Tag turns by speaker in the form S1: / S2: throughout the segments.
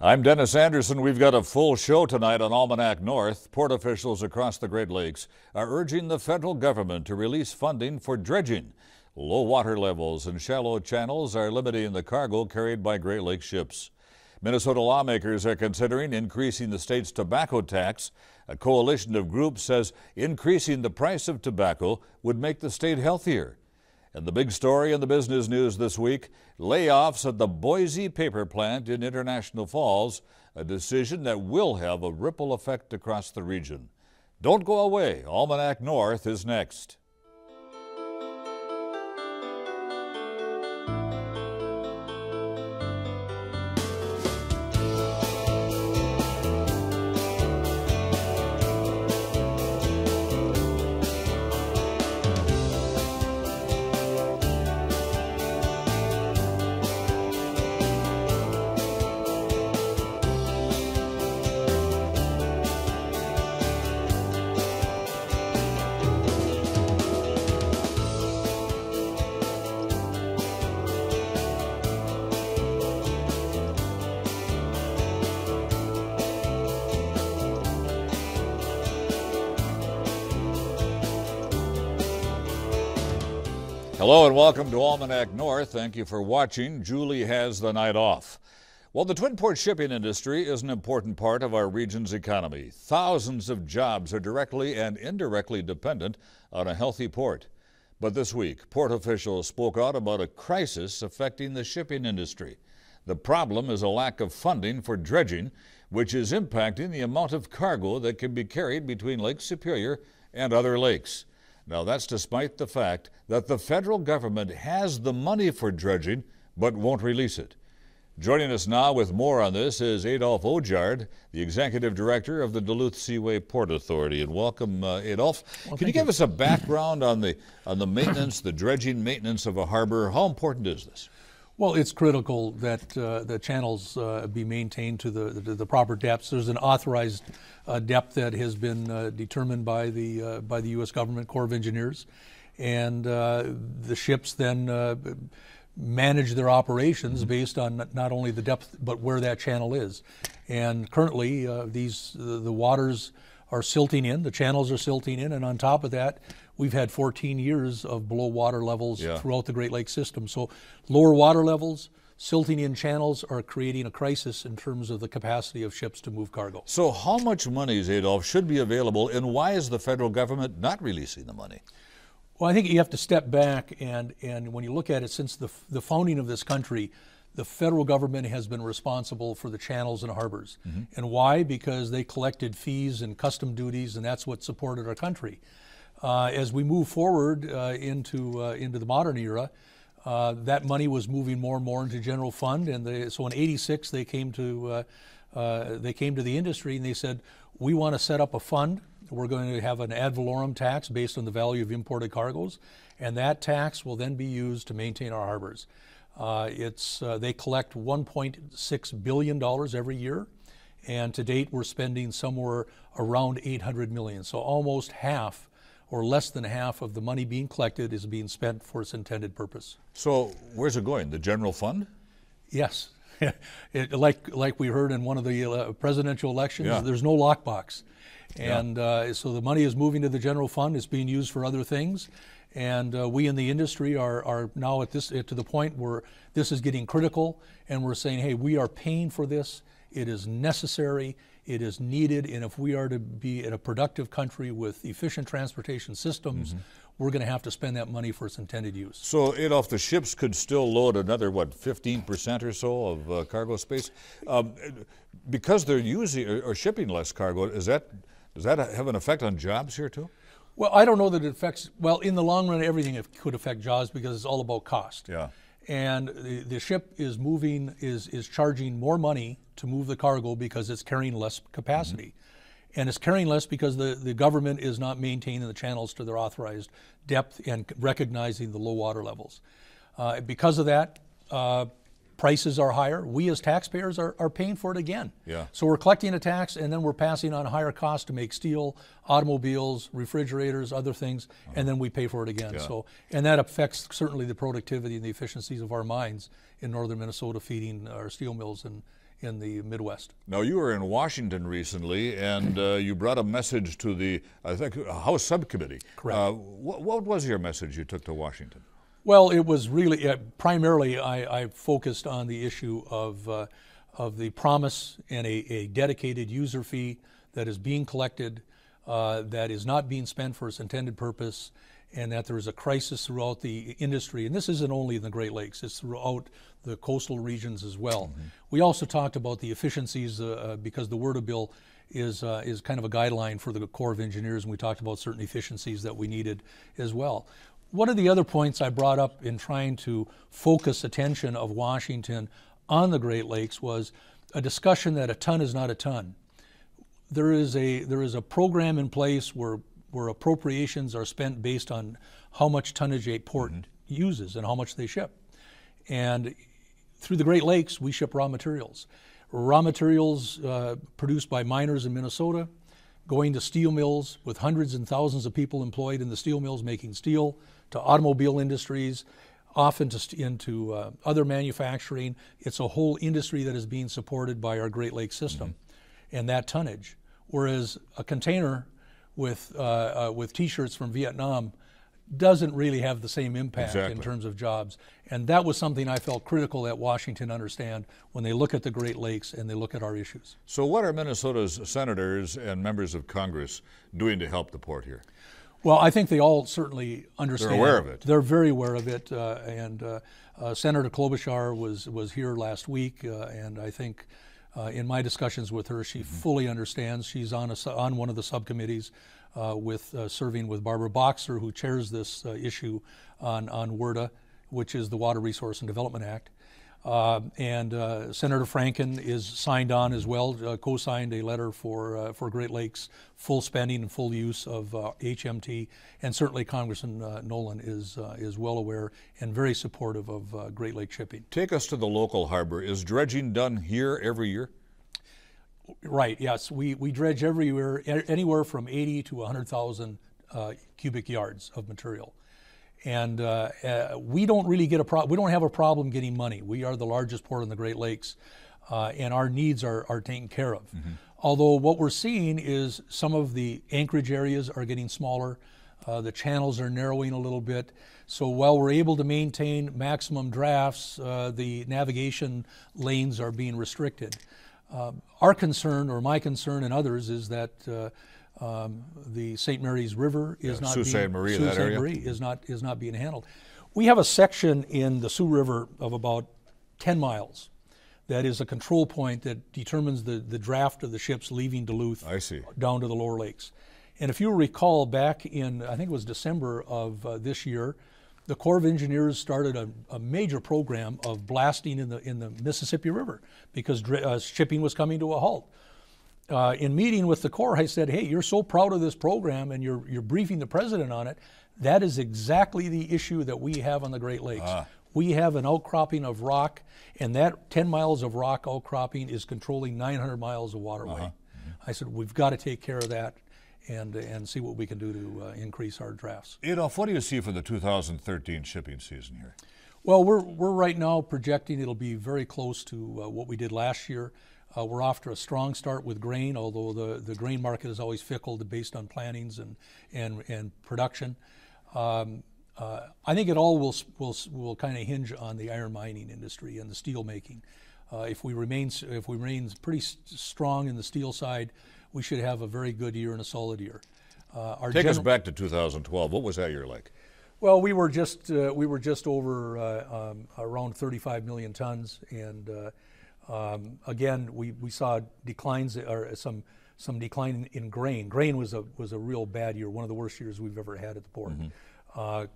S1: I'm Dennis Anderson. We've got a full show tonight on Almanac North. Port officials across the Great Lakes are urging the federal government to release funding for dredging. Low water levels and shallow channels are limiting the cargo carried by Great Lakes ships. Minnesota lawmakers are considering increasing the state's tobacco tax. A coalition of groups says increasing the price of tobacco would make the state healthier. And the big story in the business news this week, layoffs at the Boise paper plant in International Falls, a decision that will have a ripple effect across the region. Don't go away. Almanac North is next. Hello and welcome to Almanac North. Thank you for watching. Julie has the night off. Well, the Twin Port shipping industry is an important part of our region's economy. Thousands of jobs are directly and indirectly dependent on a healthy port. But this week, port officials spoke out about a crisis affecting the shipping industry. The problem is a lack of funding for dredging, which is impacting the amount of cargo that can be carried between Lake Superior and other lakes. Now, that's despite the fact that the federal government has the money for dredging, but won't release it. Joining us now with more on this is Adolph Ojard, the Executive Director of the Duluth Seaway Port Authority. And welcome, Adolph.
S2: Well,
S1: Can you give us a background on the maintenance, the dredging maintenance of a harbor? How important is this?
S2: Well, it's critical that the channels be maintained to the proper depths. There's an authorized depth that has been determined by the U.S. Government Corps of Engineers, and the ships then manage their operations based on not only the depth but where that channel is. And currently, the waters are silting in, the channels are silting in, and on top of that, we've had 14 years of below water levels throughout the Great Lakes system. So lower water levels, silting in channels are creating a crisis in terms of the capacity of ships to move cargo.
S1: So how much money, Adolph, should be available, and why is the federal government not releasing the money?
S2: Well, I think you have to step back, and when you look at it, since the founding of this country, the federal government has been responsible for the channels and harbors. And why? Because they collected fees and custom duties, and that's what supported our country. As we move forward into the modern era, that money was moving more and more into general fund, and so in '86 they came to the industry and they said, we want to set up a fund. We're going to have an ad valorem tax based on the value of imported cargoes, and that tax will then be used to maintain our harbors. They collect $1.6 billion every year, and to date we're spending somewhere around $800 million. So almost half, or less than half, of the money being collected is being spent for its intended purpose. So
S1: where's it going? The general fund?
S2: Yes. Like we heard in one of the presidential elections, there's no lockbox. And so the money is moving to the general fund. It's being used for other things. And we in the industry are now to the point where this is getting critical, and we're saying, hey, we are paying for this. It is necessary. It is needed. And if we are to be in a productive country with efficient transportation systems, we're going to have to spend that money for its intended use.
S1: So, Adolph, the ships could still load another, 15% or so of cargo space? Because they're using or shipping less cargo, does that have an effect on jobs here too?
S2: Well, I don't know that it affects, well, in the long run, everything could affect jobs because it's all about cost.
S1: Yeah.
S2: And the ship is charging more money to move the cargo because it's carrying less capacity. And it's carrying less because the government is not maintaining the channels to their authorized depth and recognizing the low water levels. Because of that, prices are higher. We as taxpayers are paying for it again.
S1: Yeah.
S2: So we're collecting a tax and then we're passing on higher costs to make steel, automobiles, refrigerators, other things, and then we pay for it again.
S1: Yeah.
S2: So, and that affects certainly the productivity and the efficiencies of our mines in northern Minnesota, feeding our steel mills in the Midwest.
S1: Now, you were in Washington recently, and you brought a message to the, I think, House Subcommittee.
S2: Correct.
S1: What was your message you took to Washington?
S2: Well, it was really, primarily I focused on the issue of the promise and a dedicated user fee that is being collected, that is not being spent for its intended purpose, and that there is a crisis throughout the industry. And this isn't only in the Great Lakes, it's throughout the coastal regions as well. Mm-hmm. We also talked about the efficiencies because the WRDA bill is kind of a guideline for the Corps of Engineers, and we talked about certain efficiencies that we needed as well. One of the other points I brought up in trying to focus attention of Washington on the Great Lakes was a discussion that a ton is not a ton. There is a program in place where appropriations are spent based on how much tonnage a port uses and how much they ship. And through the Great Lakes, we ship raw materials. Raw materials produced by miners in Minnesota, going to steel mills with hundreds and thousands of people employed in the steel mills making steel, to automobile industries, often into other manufacturing. It's a whole industry that is being supported by our Great Lakes system and that tonnage. Whereas a container with T-shirts from Vietnam doesn't really have the same impact in terms of jobs. And that was something I felt critical that Washington understand when they look at the Great Lakes and they look at our issues.
S1: So what are Minnesota's senators and members of Congress doing to help the port here?
S2: Well, I think they all certainly understand.
S1: They're aware of it.
S2: They're very aware of it. Senator Klobuchar was here last week, and I think in my discussions with her, she fully understands. She's on one of the subcommittees serving with Barbara Boxer, who chairs this issue on WRDA, which is the Water Resource and Development Act. And Senator Franken is signed on as well, co-signed a letter for Great Lakes full spending and full use of HMT, and certainly Congressman Nolan is well aware and very supportive of Great Lake shipping.
S1: Take us to the local harbor. Is dredging done here every year?
S2: Right, yes. We dredge everywhere, anywhere from 80 to 100,000 cubic yards of material. And we don't really get we don't have a problem getting money. We are the largest port in the Great Lakes, and our needs are taken care of. Although what we're seeing is some of the anchorage areas are getting smaller, the channels are narrowing a little bit. So while we're able to maintain maximum drafts, the navigation lanes are being restricted. Our concern, or my concern and others, is that the St. Mary's River is not being,
S1: Sault Ste. Marie
S2: is not being handled. We have a section in the Sioux River of about 10 miles that is a control point that determines the draft of the ships leaving Duluth down to the lower lakes. And if you recall, back in, I think it was December of this year, the Corps of Engineers started a major program of blasting in the Mississippi River because shipping was coming to a halt. In meeting with the Corps, I said, hey, you're so proud of this program and you're briefing the president on it. That is exactly the issue that we have on the Great Lakes. We have an outcropping of rock, and that 10 miles of rock outcropping is controlling 900 miles of waterway. I said, we've got to take care of that and see what we can do to increase our drafts.
S1: Adolph, what do you see for the 2013 shipping season here?
S2: Well, we're right now projecting it'll be very close to what we did last year. We're off to a strong start with grain, although the grain market is always fickle based on plantings and production. I think it all will kind of hinge on the iron mining industry and the steel making. If we remain pretty strong in the steel side, we should have a very good year and a solid year.
S1: Take us back to 2012. What was that year like?
S2: Well, we were just over around 35 million tons, and again, we saw declines or some decline in grain. Grain was a real bad year, one of the worst years we've ever had at the port.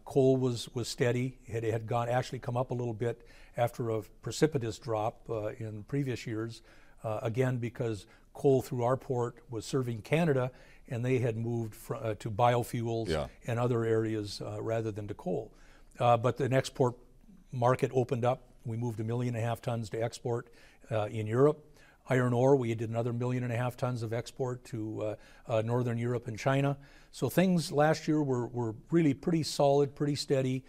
S2: Coal was steady. It had actually come up a little bit after a precipitous drop in previous years, again because coal through our port was serving Canada, and they had moved to biofuels and other areas rather than to coal. But the export market opened up. We moved 1.5 million tons to export in Europe. Iron ore, we did another 1.5 million tons of export to Northern Europe and China. So things last year were really pretty solid, pretty steady.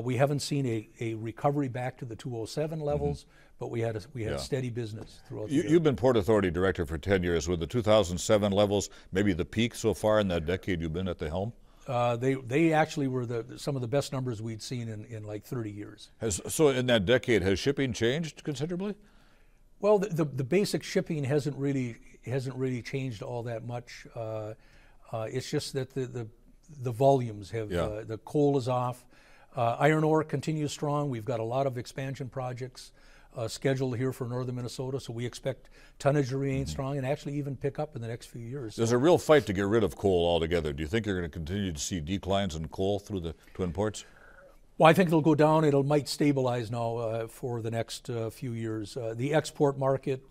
S2: We haven't seen a recovery back to the 2007 levels, but we had steady business throughout the year.
S1: You've been Port Authority Director for 10 years. With the 2007 levels, maybe the peak so far in that decade you've been at the helm?
S2: They actually were some of the best numbers we'd seen in like 30 years.
S1: So in that decade, has shipping changed considerably?
S2: Well, the basic shipping hasn't really changed all that much. It's just that the volumes have, the coal is off. Iron ore continues strong. We've got a lot of expansion projects scheduled here for northern Minnesota, so we expect tonnage to remain strong and actually even pick up in the next few years.
S1: There's a real fight to get rid of coal altogether. Do you think you're going to continue to see declines in coal through the Twin Ports?
S2: Well, I think it'll go down. It might stabilize now for the next few years. The export market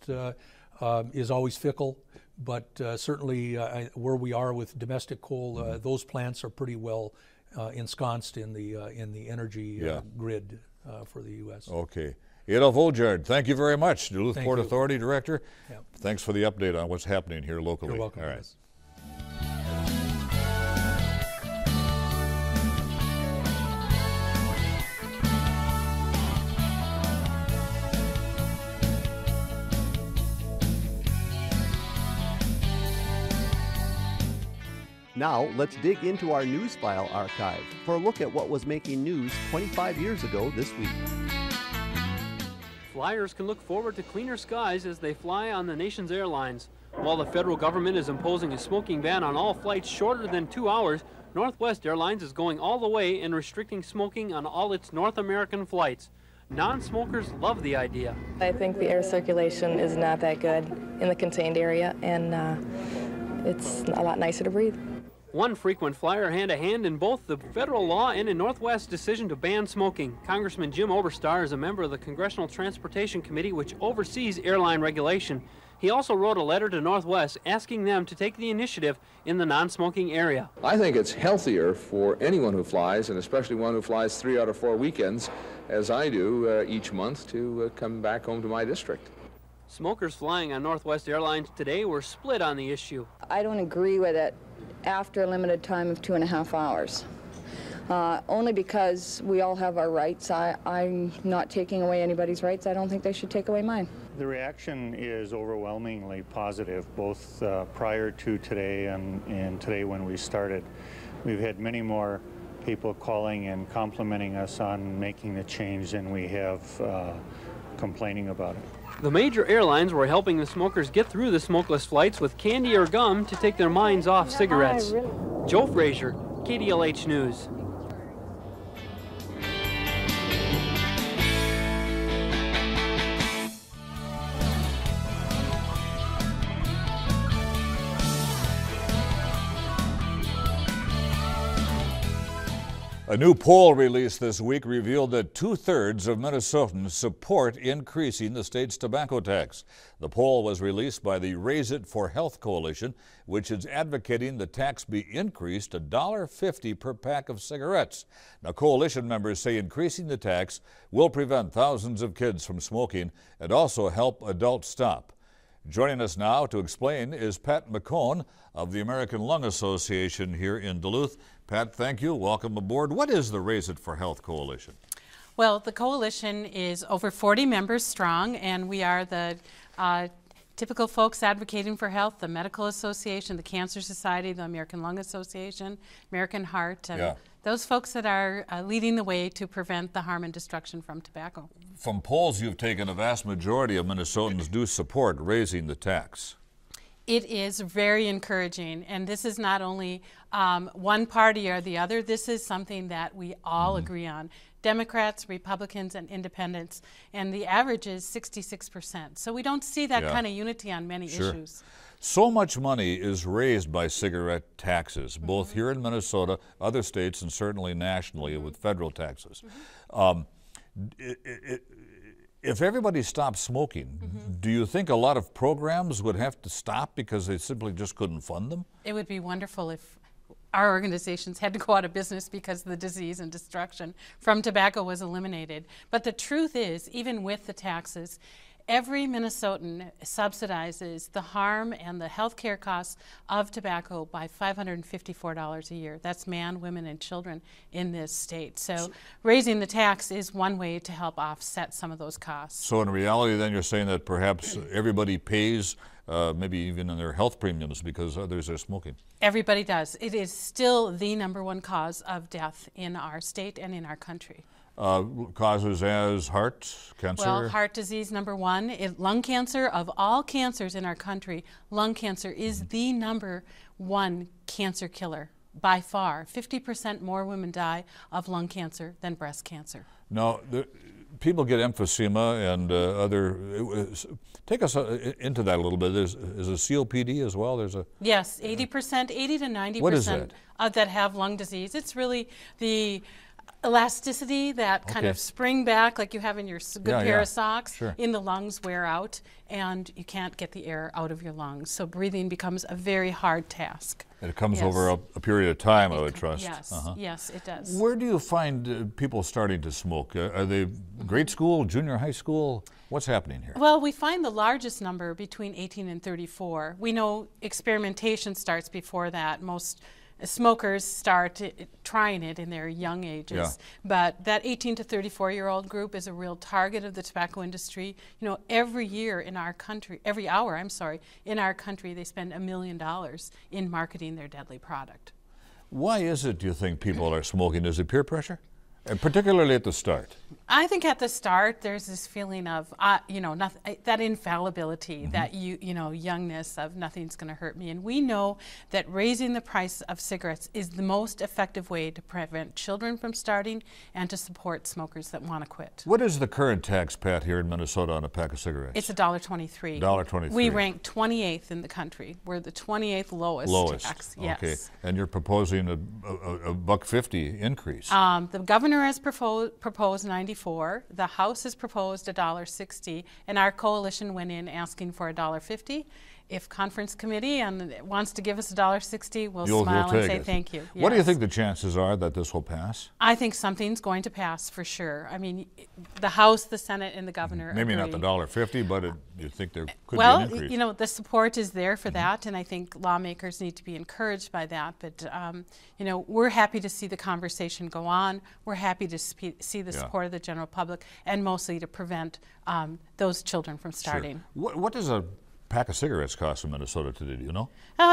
S2: is always fickle, but certainly where we are with domestic coal, those plants are pretty well ensconced in the energy grid for the U.S.
S1: Okay. Adolf Oljard, thank you very much, Duluth Port
S2: you.
S1: Authority Director.
S2: Yep.
S1: Thanks for the update on what's happening here locally.
S2: You're welcome.
S1: All right.
S3: Now, let's dig into our news file archive for a look at what was making news 25 years ago this week.
S4: Flyers can look forward to cleaner skies as they fly on the nation's airlines. While the federal government is imposing a smoking ban on all flights shorter than 2 hours, Northwest Airlines is going all the way in restricting smoking on all its North American flights. Non-smokers love the idea.
S5: I think the air circulation is not that good in the contained area, and it's a lot nicer to breathe.
S4: One frequent flyer hand-to-hand in both the federal law and in Northwest's decision to ban smoking. Congressman Jim Oberstar is a member of the Congressional Transportation Committee, which oversees airline regulation. He also wrote a letter to Northwest asking them to take the initiative in the non-smoking area.
S6: I think it's healthier for anyone who flies, and especially one who flies 3 out of 4 weekends, as I do each month, to come back home to my district.
S4: Smokers flying on Northwest Airlines today were split on the issue.
S7: I don't agree with it after a limited time of 2.5 hours. Only because we all have our rights. I'm not taking away anybody's rights. I don't think they should take away mine.
S8: The reaction is overwhelmingly positive, both prior to today and today when we started. We've had many more people calling and complimenting us on making the change than we have complaining about it.
S4: The major airlines were helping the smokers get through the smokeless flights with candy or gum to take their minds off cigarettes. Joe Frazier, KDLH News.
S1: A new poll released this week revealed that 2/3 of Minnesotans support increasing the state's tobacco tax. The poll was released by the Raise It for Health Coalition, which is advocating the tax be increased to $1.50 per pack of cigarettes. Now, coalition members say increasing the tax will prevent thousands of kids from smoking and also help adults stop. Joining us now to explain is Pat McCone of the American Lung Association here in Duluth. Pat, thank you. Welcome aboard. What is the Raise It for Health Coalition?
S9: Well, the coalition is over 40 members strong, and we are the typical folks advocating for health, the Medical Association, the Cancer Society, the American Lung Association, American Heart, and those folks that are leading the way to prevent the harm and destruction from tobacco.
S1: From polls you've taken, a vast majority of Minnesotans do support raising the tax.
S9: It is very encouraging, and this is not only one party or the other. This is something that we all agree on. Democrats, Republicans, and Independents, and the average is 66%. So we don't see that kind of unity on many issues.
S1: So much money is raised by cigarette taxes, both here in Minnesota, other states, and certainly nationally with federal taxes. If everybody stopped smoking, do you think a lot of programs would have to stop because they simply just couldn't fund them?
S9: It would be wonderful if our organizations had to go out of business because the disease and destruction from tobacco was eliminated. But the truth is, even with the taxes, Every Minnesotan subsidizes the harm and the health care costs of tobacco by $554 a year. That's man, women, and children in this state. So raising the tax is one way to help offset some of those costs.
S1: So in reality, then, you're saying that perhaps everybody pays, maybe even in their health premiums, because others are smoking.
S9: Everybody does. It is still the #1 cause of death in our state and in our country.
S1: Causes as heart cancer?
S9: Well, heart disease, #1. Lung cancer, of all cancers in our country, lung cancer is the #1 cancer killer by far. 50% more women die of lung cancer than breast cancer.
S1: Now, people get emphysema and other. Take us into that a little bit. Is a COPD as well? There's a
S9: yes, 80%, 80 to 90%
S1: what is that?
S9: That have lung disease. It's really the elasticity, that kind of spring back like you have in your good pair of socks in the lungs wear out, and you can't get the air out of your lungs. So breathing becomes a very hard task.
S1: And it comes over a period of time, I would trust.
S9: Yes, yes, it does.
S1: Where do you find people starting to smoke? Are they grade school, junior high school? What's happening here?
S9: Well, we find the largest number between 18 and 34. We know experimentation starts before that. Most smokers start trying it in their young ages, but that 18 to 34-year-old group is a real target of the tobacco industry. You know, every year in our country, every hour, I'm sorry, in our country, they spend $1 million in marketing their deadly product.
S1: Why is it, do you think, people are smoking? Is it peer pressure? And particularly at the start?
S9: I think at the start there's this feeling of, you know, that infallibility, that youngness of nothing's going to hurt me. And we know that raising the price of cigarettes is the most effective way to prevent children from starting and to support smokers that want to quit.
S1: What is the current tax, Pat, here in Minnesota on a pack of cigarettes?
S9: It's $1.23.
S1: $1.23.
S9: We rank 28th in the country. We're the 28th lowest tax. Yes.
S1: Okay. And you're proposing a $1.50 increase.
S9: The governor has proposed 94. The House has proposed $1.60, and our coalition went in asking for $1.50. If conference committee wants to give us $1.60, we'll smile and say thank you.
S1: What do you think the chances are that this will pass?
S9: I think something's going to pass for sure. I mean, the House, the Senate, and the governor
S1: Maybe
S9: agree.
S1: not the $1.50, but you think there could be
S9: an
S1: increase?
S9: Well, you know, the support is there for that, and I think lawmakers need to be encouraged by that. But, you know, we're happy to see the conversation go on. We're happy to see the support of the general public, and mostly to prevent those children from starting.
S1: Sure. What does a pack of cigarettes cost in Minnesota today, do you know?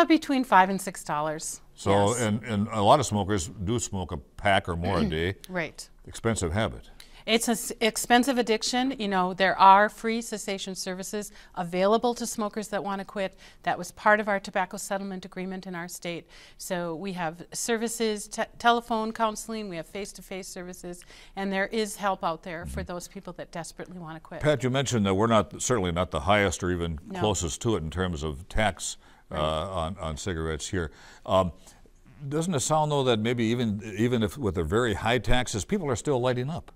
S9: Between $5 and $6.
S1: So, yes. and a lot of smokers do smoke a pack or more a day.
S9: Right.
S1: Expensive habit.
S9: It's an expensive addiction. You know, there are free cessation services available to smokers that want to quit. That was part of our tobacco settlement agreement in our state. So we have services, telephone counseling, we have face-to-face services, and there is help out there for those people that desperately want to quit.
S1: Pat, you mentioned that we're certainly not the highest or even closest to it in terms of tax on cigarettes here. Doesn't it sound, though, that maybe even if with the very high taxes, people are still lighting up?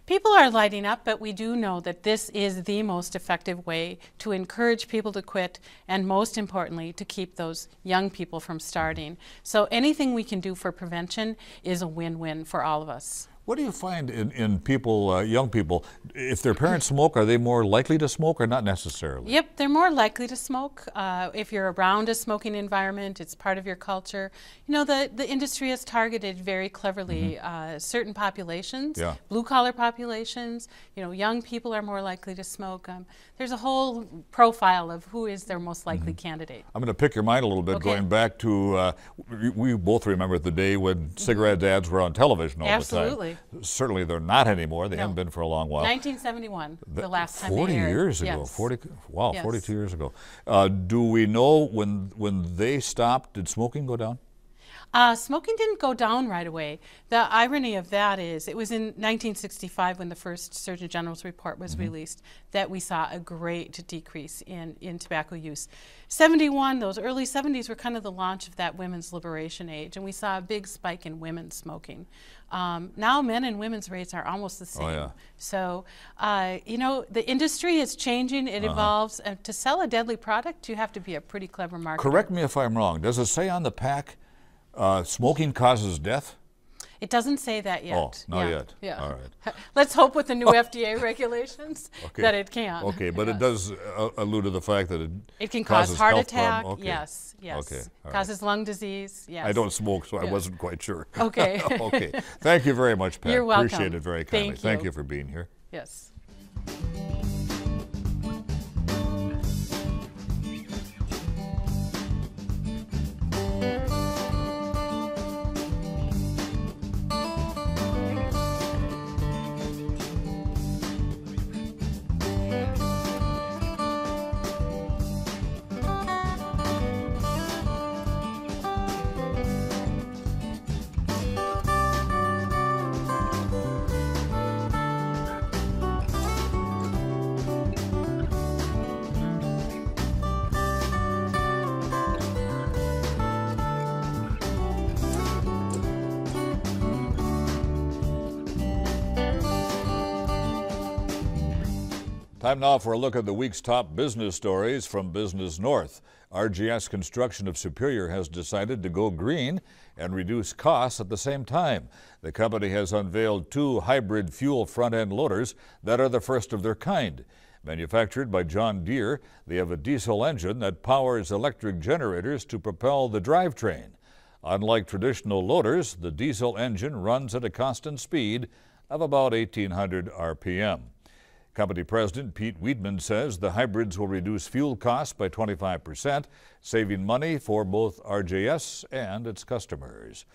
S9: People are lighting up, but we do know that this is the most effective way to encourage people to quit, and most importantly, to keep those young people from starting. So anything we can do for prevention is a win-win for all of us.
S1: What do you find in people, young people, if their parents smoke, are they more likely to smoke or not necessarily?
S9: Yep, they're more likely to smoke. If you're around a smoking environment, it's part of your culture. You know, the industry has targeted very cleverly certain populations, blue-collar populations. You know, young people are more likely to smoke. There's a whole profile of who is their most likely candidate.
S1: I'm going to pick your mind a little bit, going back to, we both remember the day when cigarette ads were on television all the time.
S9: Absolutely.
S1: Certainly they're not anymore. They haven't been for a long while.
S9: 1971, the last time
S1: 40
S9: they aired.
S1: years ago.
S9: Yes.
S1: 42 years ago. Do we know when they stopped, did smoking go down?
S9: Smoking didn't go down right away. The irony of that is it was in 1965 when the first Surgeon General's report was released that we saw a great decrease in tobacco use. 71, those early 70s were kind of the launch of that women's liberation age, and we saw a big spike in women smoking. Now men and women's rates are almost the same.
S1: Oh, yeah.
S9: So, you know, the industry is changing, it evolves. To sell a deadly product, you have to be a pretty clever marketer.
S1: Correct me if I'm wrong. Does it say on the pack, smoking causes death?
S9: It doesn't say that yet.
S1: Oh, not yet.
S9: Yeah.
S1: All right.
S9: Let's hope with the new FDA regulations that it can.
S1: Okay, but it does allude to the fact that
S9: it can
S1: causes
S9: cause heart
S1: health
S9: attack.
S1: Okay.
S9: Yes, yes.
S1: Okay. All
S9: causes lung disease. Yes.
S1: I don't smoke, so I wasn't quite sure.
S9: Okay.
S1: Okay. Thank you very much, Pat.
S9: You're welcome.
S1: Appreciate it very kindly.
S9: Thank
S1: you for being here.
S9: Yes.
S1: Time now for a look at the week's top business stories from Business North. RGS Construction of Superior has decided to go green and reduce costs at the same time. The company has unveiled 2 hybrid fuel front-end loaders that are the first of their kind. Manufactured by John Deere, they have a diesel engine that powers electric generators to propel the drivetrain. Unlike traditional loaders, the diesel engine runs at a constant speed of about 1,800 RPM. Company President Pete Wiedman says the hybrids will reduce fuel costs by 25%, saving money for both RJS and its customers.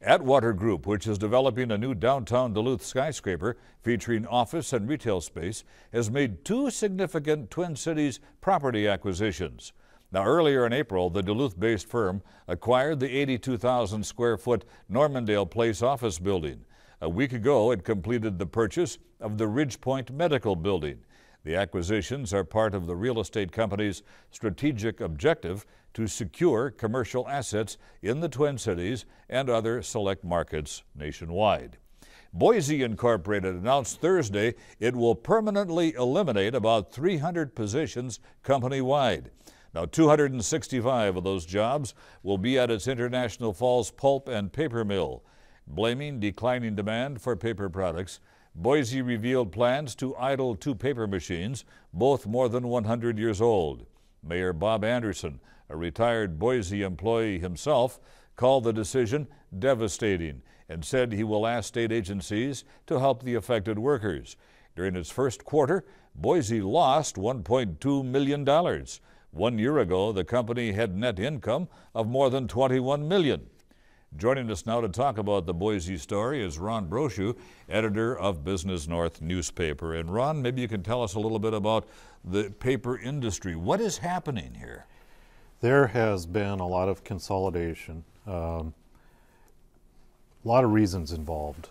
S1: Atwater Group, which is developing a new downtown Duluth skyscraper featuring office and retail space, has made 2 significant Twin Cities property acquisitions. Now, earlier in April, the Duluth-based firm acquired the 82,000 square foot Normandale Place office building. A week ago, it completed the purchase of the Ridgepoint Medical Building. The acquisitions are part of the real estate company's strategic objective to secure commercial assets in the Twin Cities and other select markets nationwide. Boise Incorporated announced Thursday it will permanently eliminate about 300 positions company-wide. Now, 265 of those jobs will be at its International Falls pulp and paper mill. Blaming declining demand for paper products, Boise revealed plans to idle 2 paper machines, both more than 100 years old. Mayor Bob Anderson, a retired Boise employee himself, called the decision devastating and said he will ask state agencies to help the affected workers. During its first quarter, Boise lost $1.2 million. 1 year ago, the company had net income of more than $21 million. Joining us now to talk about the Boise story is Ron Brochu, editor of Business North newspaper. And Ron, maybe you can tell us a little bit about the paper industry. What is happening here?
S10: There has been a lot of consolidation, a lot of reasons involved.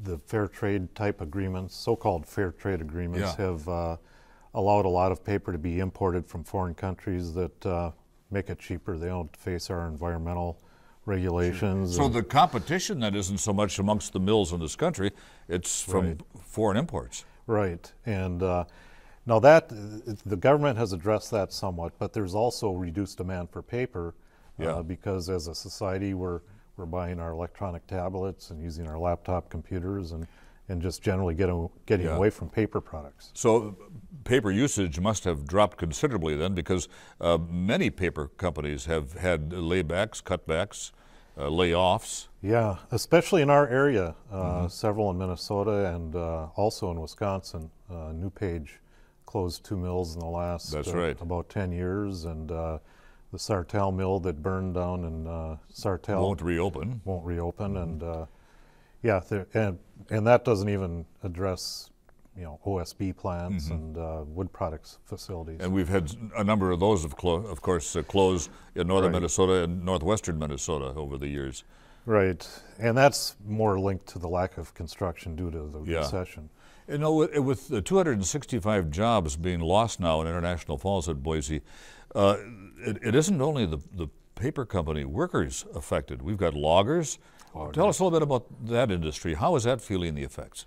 S10: The fair trade type agreements, so-called fair trade agreements, have allowed a lot of paper to be imported from foreign countries that make it cheaper. They don't face our environmental regulations.
S1: So the competition then isn't so much amongst the mills in this country, it's from foreign imports.
S10: Right, and now that the government has addressed that somewhat, but there's also reduced demand for paper because as a society we're buying our electronic tablets and using our laptop computers and just generally getting away from paper products.
S1: So paper usage must have dropped considerably then, because many paper companies have had laybacks, cutbacks, layoffs.
S10: Yeah, especially in our area, several in Minnesota and also in Wisconsin. NewPage closed 2 mills in the last about 10 years, and the Sartell mill that burned down in Sartell
S1: won't reopen.
S10: And and that doesn't even address OSB plants and wood products facilities.
S1: And we've had a number of those, of course, close in northern Minnesota and northwestern Minnesota over the years.
S10: Right, and that's more linked to the lack of construction due to the recession.
S1: You know, with the 265 jobs being lost now in International Falls at Boise, it isn't only the paper company workers affected. We've got loggers. Tell us a little bit about that industry. How is that feeling the effects?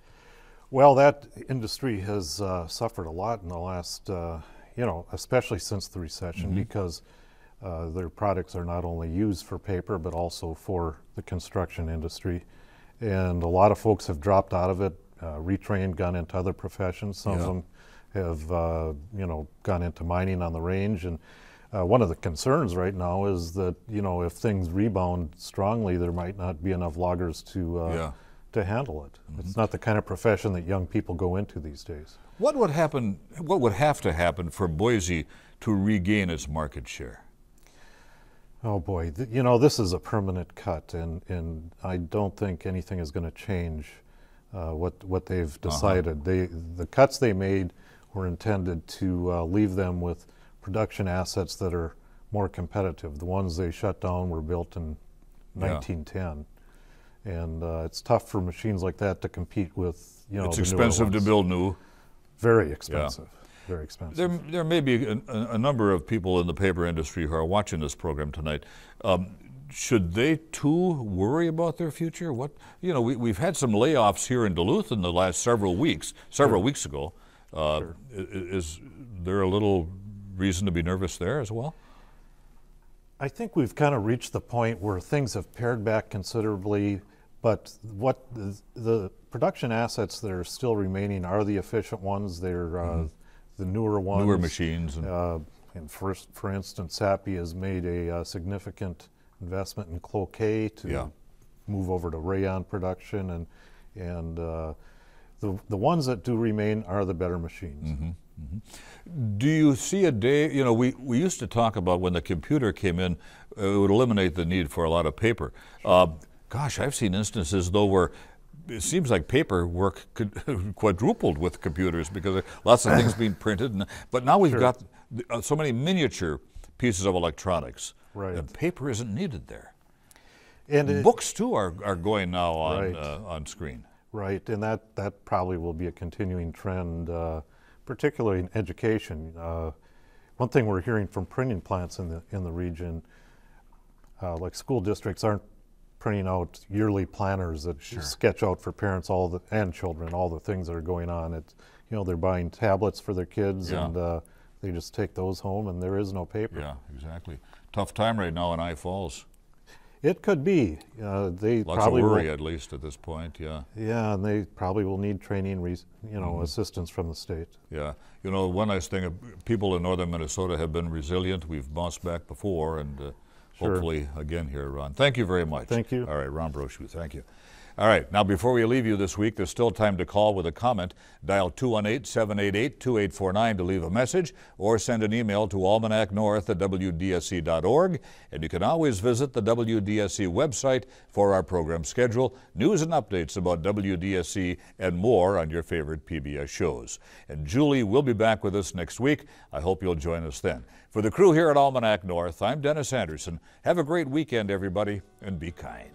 S10: Well, that industry has suffered a lot in the last, especially since the recession, because their products are not only used for paper but also for the construction industry. and a lot of folks have dropped out of it, retrained, gone into other professions. Some of them have, gone into mining on the range. And one of the concerns right now is that, if things rebound strongly, there might not be enough loggers to handle it. It's not the kind of profession that young people go into these days.
S1: What would happen? What would have to happen for Boise to regain its market share?
S10: Oh boy, this is a permanent cut, and I don't think anything is going to change what they've decided. The cuts they made were intended to leave them with production assets that are more competitive. The ones they shut down were built in 1910, and it's tough for machines like that to compete with.
S1: It's expensive to build new.
S10: Very expensive. Very expensive. There
S1: may be a number of people in the paper industry who are watching this program tonight. Should they too worry about their future? We've had some layoffs here in Duluth in the last several weeks. Weeks ago, is there a little reason to be nervous there as well?
S10: I think we've kind of reached the point where things have pared back considerably, but what the production assets that are still remaining are the efficient ones. They're the newer ones.
S1: Newer machines.
S10: And for instance, SAPI has made a significant investment in cloquet to move over to rayon production, and the ones that do remain are the better machines.
S1: Do you see a day, we used to talk about when the computer came in, it would eliminate the need for a lot of paper. Gosh, I've seen instances though where it seems like paper work quadrupled with computers because of lots of things being printed. But now we've got so many miniature pieces of electronics.
S10: Right.
S1: And paper isn't needed there.
S10: And
S1: books too are going now on screen.
S10: Right, and that probably will be a continuing trend, particularly in education. One thing we're hearing from printing plants in the region, like school districts aren't printing out yearly planners that sketch out for parents and children all the things that are going on. They're buying tablets for their kids, and they just take those home, and there is no paper.
S1: Yeah, exactly. Tough time right now in I Falls.
S10: It could be. They
S1: Lots
S10: probably
S1: of worry,
S10: will,
S1: at least at this point. Yeah.
S10: Yeah, and they probably will need training, assistance from the state.
S1: Yeah. One nice thing: people in northern Minnesota have been resilient. We've bounced back before, and hopefully again here, Ron. Thank you very much.
S10: Thank you.
S1: All right, Ron Brochu, thank you. All right, now before we leave you this week, there's still time to call with a comment. Dial 218-788-2849 to leave a message, or send an email to almanacnorth@wdsc.org. And you can always visit the WDSC website for our program schedule, news and updates about WDSC, and more on your favorite PBS shows. And Julie will be back with us next week. I hope you'll join us then. For the crew here at Almanac North, I'm Dennis Anderson. Have a great weekend, everybody, and be kind.